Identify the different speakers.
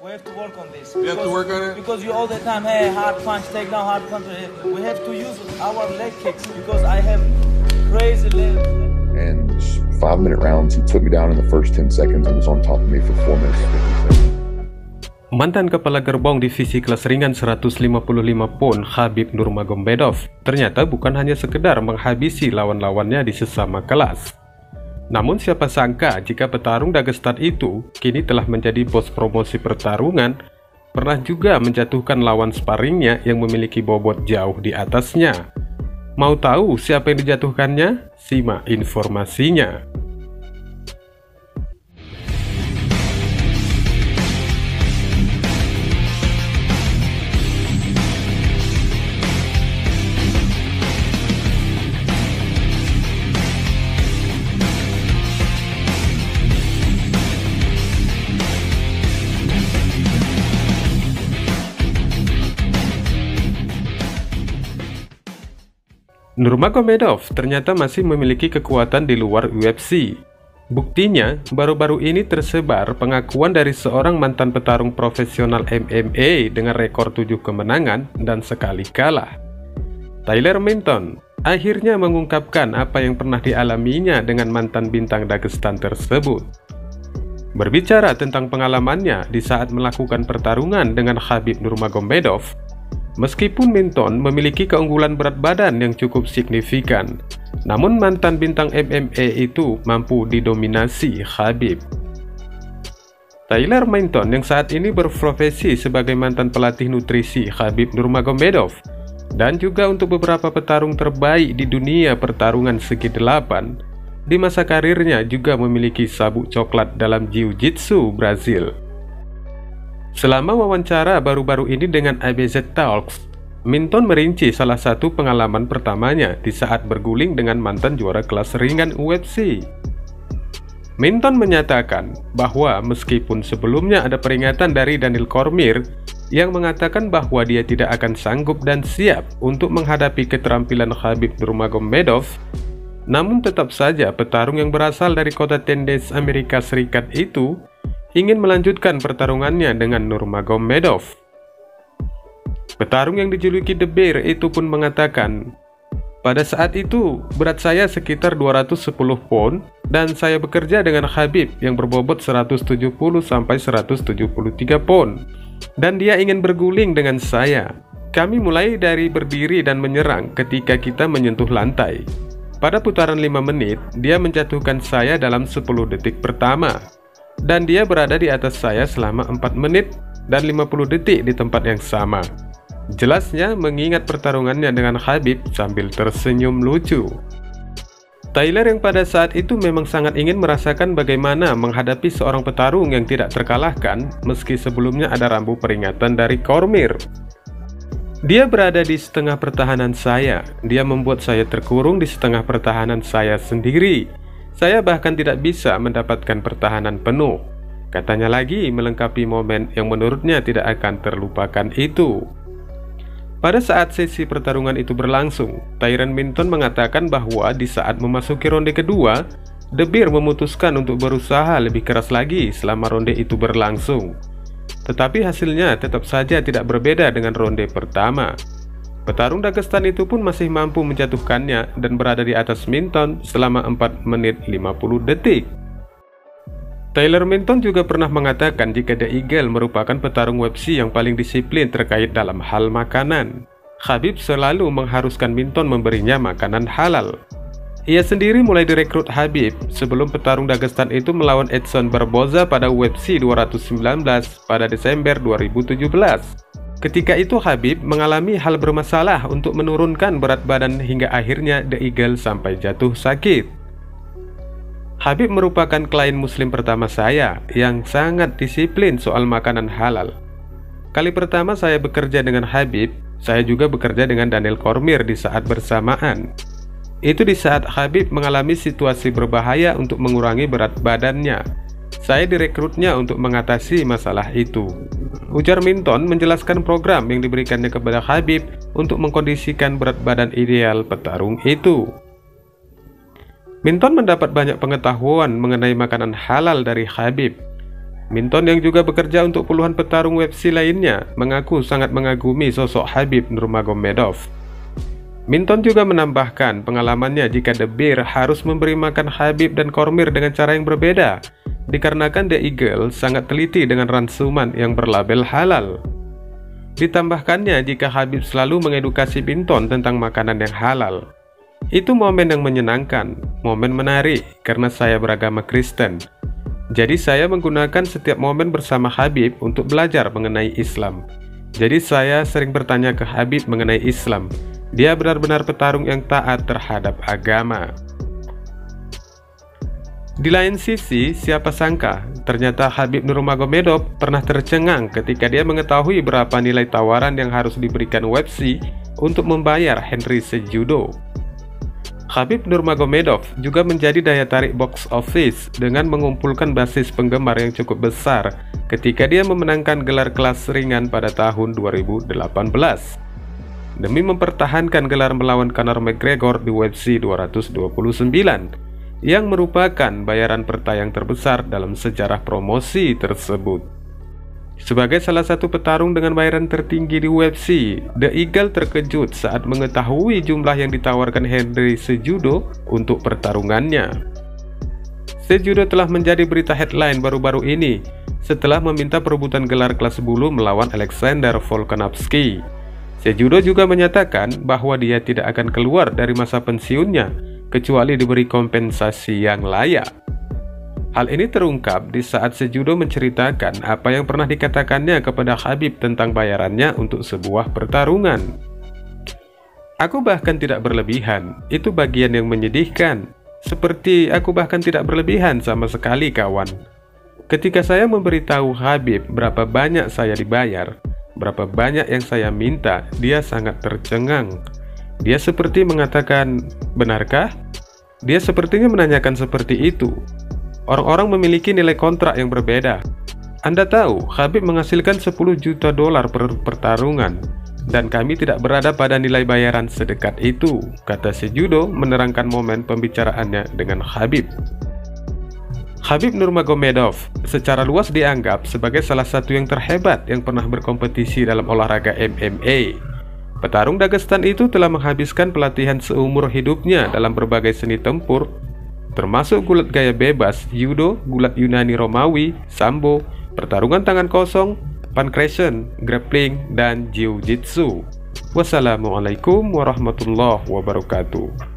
Speaker 1: We have to work on this.
Speaker 2: We have to work on it?
Speaker 1: Because you all the time, hey, hard punch, take down, hard punch. We have to use our leg kicks because I have crazy leg.
Speaker 3: And 5-minute rounds, he took me down in the first 10 seconds and was on top of me for 4 minutes 50 seconds.
Speaker 4: Mantan kepala gerbong divisi kelas ringan 155 pon Khabib Nurmagomedov ternyata bukan hanya sekedar menghabisi lawan-lawannya di sesama kelas. Namun siapa sangka jika petarung Dagestan itu kini telah menjadi bos promosi pertarungan, pernah juga menjatuhkan lawan sparringnya yang memiliki bobot jauh di atasnya. Mau tahu siapa yang dijatuhkannya? Simak informasinya. Nurmagomedov ternyata masih memiliki kekuatan di luar UFC. Buktinya, baru-baru ini tersebar pengakuan dari seorang mantan petarung profesional MMA dengan rekor 7 kemenangan dan sekali kalah. Tyler Minton akhirnya mengungkapkan apa yang pernah dialaminya dengan mantan bintang Dagestan tersebut. Berbicara tentang pengalamannya di saat melakukan pertarungan dengan Khabib Nurmagomedov, meskipun Minton memiliki keunggulan berat badan yang cukup signifikan, namun mantan bintang MMA itu mampu didominasi Khabib. Tyler Minton yang saat ini berprofesi sebagai mantan pelatih nutrisi Khabib Nurmagomedov dan juga untuk beberapa petarung terbaik di dunia pertarungan segi 8, di masa karirnya juga memiliki sabuk coklat dalam jiu-jitsu Brazil. Selama wawancara baru-baru ini dengan ABZ Talks, Minton merinci salah satu pengalaman pertamanya di saat berguling dengan mantan juara kelas ringan UFC. Minton menyatakan bahwa meskipun sebelumnya ada peringatan dari Daniel Cormier yang mengatakan bahwa dia tidak akan sanggup dan siap untuk menghadapi keterampilan Khabib Nurmagomedov, namun tetap saja petarung yang berasal dari kota Tennessee, Amerika Serikat itu ingin melanjutkan pertarungannya dengan Nurmagomedov. Petarung yang dijuluki The Bear itu pun mengatakan, pada saat itu berat saya sekitar 210 pon dan saya bekerja dengan Khabib yang berbobot 170 sampai 173 pon dan dia ingin berguling dengan saya. Kami mulai dari berdiri dan menyerang ketika kita menyentuh lantai. Pada putaran 5 menit, dia menjatuhkan saya dalam 10 detik pertama. Dan dia berada di atas saya selama 4 menit dan 50 detik di tempat yang sama. Jelasnya mengingat pertarungannya dengan Khabib sambil tersenyum lucu. Tyler yang pada saat itu memang sangat ingin merasakan bagaimana menghadapi seorang petarung yang tidak terkalahkan meski sebelumnya ada rambu peringatan dari Cormier. Dia berada di setengah pertahanan saya. Dia membuat saya terkurung di setengah pertahanan saya sendiri. Saya bahkan tidak bisa mendapatkan pertahanan penuh. Katanya lagi melengkapi momen yang menurutnya tidak akan terlupakan itu. Pada saat sesi pertarungan itu berlangsung, Tyron Minton mengatakan bahwa di saat memasuki ronde kedua, The Bear memutuskan untuk berusaha lebih keras lagi selama ronde itu berlangsung. Tetapi hasilnya tetap saja tidak berbeda dengan ronde pertama. Petarung Dagestan itu pun masih mampu menjatuhkannya dan berada di atas Minton selama 4 menit 50 detik. Tyler Minton juga pernah mengatakan jika The Eagle merupakan petarung UFC yang paling disiplin terkait dalam hal makanan. Khabib selalu mengharuskan Minton memberinya makanan halal. Ia sendiri mulai direkrut Khabib sebelum petarung Dagestan itu melawan Edson Barboza pada UFC 219 pada Desember 2017. Ketika itu Khabib mengalami hal bermasalah untuk menurunkan berat badan hingga akhirnya The Eagle sampai jatuh sakit. Khabib merupakan klien muslim pertama saya yang sangat disiplin soal makanan halal. Kali pertama saya bekerja dengan Khabib, saya juga bekerja dengan Daniel Cormier di saat bersamaan. Itu di saat Khabib mengalami situasi berbahaya untuk mengurangi berat badannya. Saya direkrutnya untuk mengatasi masalah itu. Ujar Minton menjelaskan program yang diberikannya kepada Khabib untuk mengkondisikan berat badan ideal petarung itu. Minton mendapat banyak pengetahuan mengenai makanan halal dari Khabib. Minton yang juga bekerja untuk puluhan petarung UFC lainnya mengaku sangat mengagumi sosok Khabib Nurmagomedov. Minton juga menambahkan pengalamannya jika The Bear harus memberi makan Khabib dan Kormir dengan cara yang berbeda, dikarenakan The Eagle sangat teliti dengan ransuman yang berlabel halal. Ditambahkannya jika Khabib selalu mengedukasi Minton tentang makanan yang halal. Itu momen yang menyenangkan, momen menarik karena saya beragama Kristen. Jadi saya menggunakan setiap momen bersama Khabib untuk belajar mengenai Islam. Jadi saya sering bertanya ke Khabib mengenai Islam. Dia benar-benar petarung yang taat terhadap agama. Di lain sisi, siapa sangka ternyata Khabib Nurmagomedov pernah tercengang ketika dia mengetahui berapa nilai tawaran yang harus diberikan UFC untuk membayar Henry Cejudo. Khabib Nurmagomedov juga menjadi daya tarik box office dengan mengumpulkan basis penggemar yang cukup besar ketika dia memenangkan gelar kelas ringan pada tahun 2018 demi mempertahankan gelar melawan Conor McGregor di UFC 229 yang merupakan bayaran pertayang terbesar dalam sejarah promosi tersebut. Sebagai salah satu petarung dengan bayaran tertinggi di UFC, The Eagle terkejut saat mengetahui jumlah yang ditawarkan Henry Cejudo untuk pertarungannya. Cejudo telah menjadi berita headline baru-baru ini setelah meminta perebutan gelar kelas bulu melawan Alexander Volkanovski. Cejudo juga menyatakan bahwa dia tidak akan keluar dari masa pensiunnya kecuali diberi kompensasi yang layak. Hal ini terungkap di saat Cejudo menceritakan apa yang pernah dikatakannya kepada Khabib tentang bayarannya untuk sebuah pertarungan. Aku bahkan tidak berlebihan, itu bagian yang menyedihkan. Seperti aku bahkan tidak berlebihan sama sekali, kawan. Ketika saya memberitahu Khabib berapa banyak saya dibayar, berapa banyak yang saya minta, dia sangat tercengang. Dia seperti mengatakan, benarkah? Dia sepertinya menanyakan seperti itu. Orang-orang memiliki nilai kontrak yang berbeda. Anda tahu, Khabib menghasilkan 10 juta dolar per pertarungan, dan kami tidak berada pada nilai bayaran sedekat itu, kata Cejudo menerangkan momen pembicaraannya dengan Khabib. Khabib Nurmagomedov secara luas dianggap sebagai salah satu yang terhebat yang pernah berkompetisi dalam olahraga MMA. Petarung Dagestan itu telah menghabiskan pelatihan seumur hidupnya dalam berbagai seni tempur, termasuk gulat gaya bebas, judo, gulat Yunani Romawi, sambo, pertarungan tangan kosong, pankration, grappling, dan jiu-jitsu. Wassalamualaikum warahmatullahi wabarakatuh.